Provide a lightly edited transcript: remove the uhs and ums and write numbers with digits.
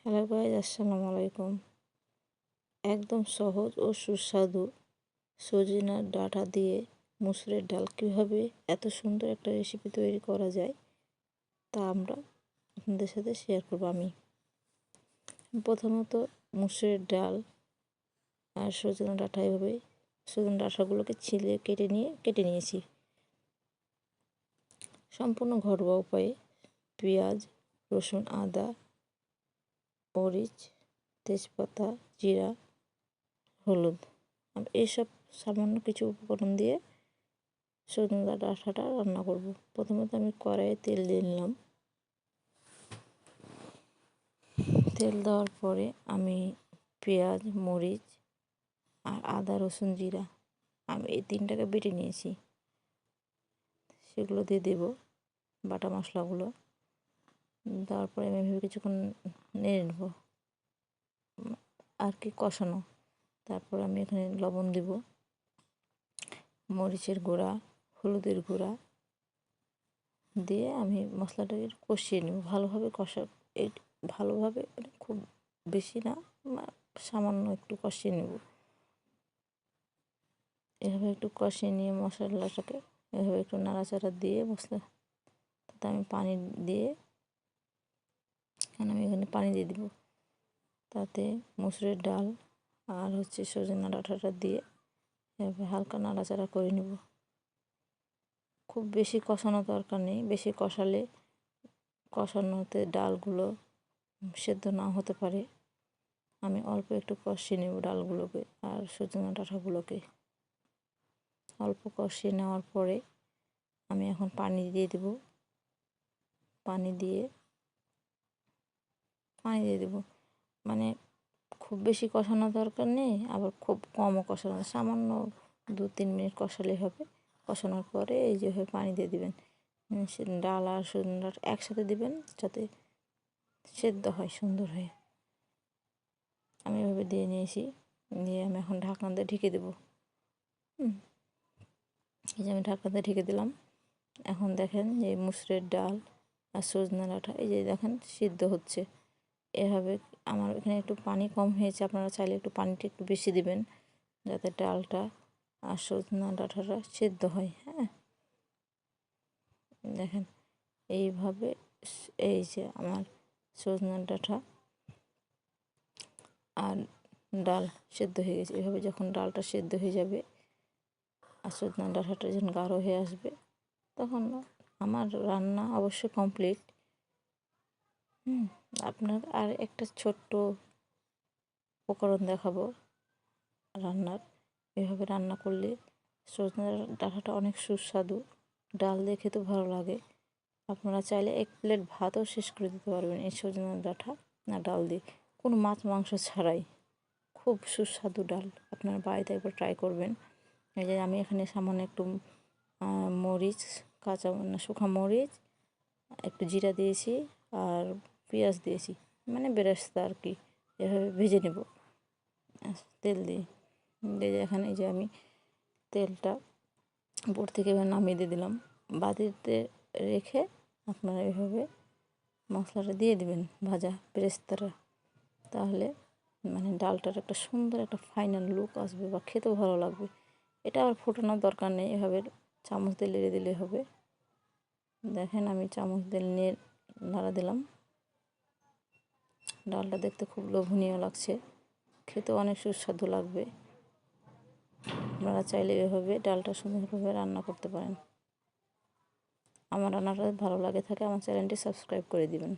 Hello guys, আসসালামু আলাইকুম। একদম সহজ ও সুস্বাদু সজনার ডাঁটা দিয়ে মুসুরের ডাল কীভাবে এত সুন্দর একটা রেসিপি তৈরি করা যায় তা আমরা আপনাদের সাথে শেয়ার করব। আমি প্রথমত মুসুরের ডাল আর সজনা ডাঁটা এভাবে সজনা ডাঁটাগুলোকে ছিলে কেটে নিয়েছি। সম্পূর্ণ ঘরোয়া উপায়ে পেঁয়াজ, রসুন, আদা, মরিচ, তেজপাতা, জিরা, হলুদ এইসব সামান্য কিছু উপকরণ দিয়ে সজনে ডাঁটাটা রান্না করব। প্রথমত আমি কড়াইয়ে তেল দিয়ে নিলাম। তেল দেওয়ার পরে আমি পেঁয়াজ, মরিচ আর আদা, রসুন, জিরা আমি এই তিনটাকে বেটে নিয়েছি, সেগুলো দিয়ে দেব বাটা মশলাগুলো। দেওয়ার পরে আমি ভেবে কিছুক্ষণ নেড়ে নেব আর কি কষানো। তারপর আমি এখানে লবণ দেব, মরিচের গুঁড়া, হলুদের গুঁড়া দিয়ে আমি মশলাটাকে কষিয়ে নেব ভালোভাবে। ভালোভাবে মানে খুব বেশি না, সামান্য একটু কষিয়ে নেব। এভাবে একটু কষিয়ে নিয়ে মশলাটাকে এভাবে একটু নাড়াচাড়া দিয়ে তাতে আমি পানি দিয়ে আমি এখানে পানি দিয়ে দেবো। তাতে মুসুরের ডাল আর সজনে ডাঁটাটা দিয়ে এভাবে হালকা নাড়াচাড়া করে নেব। খুব বেশি কষানো দরকার নেই, বেশি কষানোতে ডালগুলো সেদ্ধ না হতে পারে। আমি অল্প একটু কষিয়ে নেব ডালগুলোকে আর সজনে ডাঁটাগুলোকে। অল্প কষিয়ে নেওয়ার পরে আমি এখন পানি দিয়ে দেব। পানি দিয়ে দেব, মানে খুব বেশি কষানো দরকার নেই, আবার খুব কমও কষানো, সামান্য 2-3 মিনিট কষালেই হবে। কষানোর পরে এই যেভাবে পানি দিয়ে দেবেন, ডাল আর সজনে ডাঁটা একসাথে দিবেন যাতে সেদ্ধ হয় সুন্দর হয়ে। আমি এভাবে দিয়ে নিয়েছি, দিয়ে আমি এখন ঢাকনা দিয়ে ঢেকে দেবো। এই যে আমি ঢাকনা দিয়ে ঢেকে দিলাম। এখন দেখেন যে মুসুরের ডাল আর সজনে ডাঁটা এই যে দেখেন সিদ্ধ হচ্ছে। এভাবে আমার এখানে একটু পানি কম হয়েছে, আপনারা চাইলে একটু পানিটা একটু বেশি দিবেন যাতে ডালটা আর সজনে ডাঁটাটা সেদ্ধ হয়। হ্যাঁ, দেখেন এইভাবে এই যে আমার সজনে ডাঁটা আর ডাল সেদ্ধ হয়ে গেছে। এভাবে যখন ডালটা সেদ্ধ হয়ে যাবে আর সজনে ডাঁটাটা যখন গাঢ় হয়ে আসবে তখন আমার রান্না অবশ্য কমপ্লিট। আপনার আর একটা ছোট্ট উপকরণ দেখাবো রান্নার। এভাবে রান্না করলে সজনে ডাঁটাটা অনেক সুস্বাদু, ডাল দিয়ে খেতে ভালো লাগে। আপনারা চাইলে 1 প্লেট ভাতও শেষ করে দিতে পারবেন এই সজনে ডাঁটা না ডাল দিয়ে, কোনো মাছ মাংস ছাড়াই। খুব সুস্বাদু ডাল, আপনারা বাড়িতে একবার ট্রাই করবেন। এই যে আমি এখানে সামান্য একটু মরিচ, শুকনো মরিচ, একটু জিরা দিয়েছি আর পেঁয়াজ দিয়েছি, মানে বেরেস্তা আর কি। এভাবে ভেজে নেব তেল দিয়ে। এখানে এই যে আমি তেলটা উপর থেকে এবার নামিয়ে দিয়ে দিলাম। বাটিতে রেখে আপনারা এভাবে মশলাটা দিয়ে দিবেন, ভাজা বেরেস্তাটা। তাহলে মানে ডালটার একটা সুন্দর একটা ফাইনাল লুক আসবে বা খেতেও ভালো লাগবে। এটা আর ফোটানোর দরকার নেই, এভাবে চামচ দিয়ে নেড়ে দিলে হবে। দেখেন আমি চামচ দিয়ে নাড়া দিলাম। ডালটা দেখতে খুব লোভনীয় লাগছে, খেতেও অনেক সুস্বাদু লাগবে। আপনারা চাইলে এভাবে ডালটা সুন্দরভাবে রান্না করতে পারেন। আমার রান্নাটা ভালো লাগে থাকে আমার চ্যানেলটি সাবস্ক্রাইব করে দিবেন।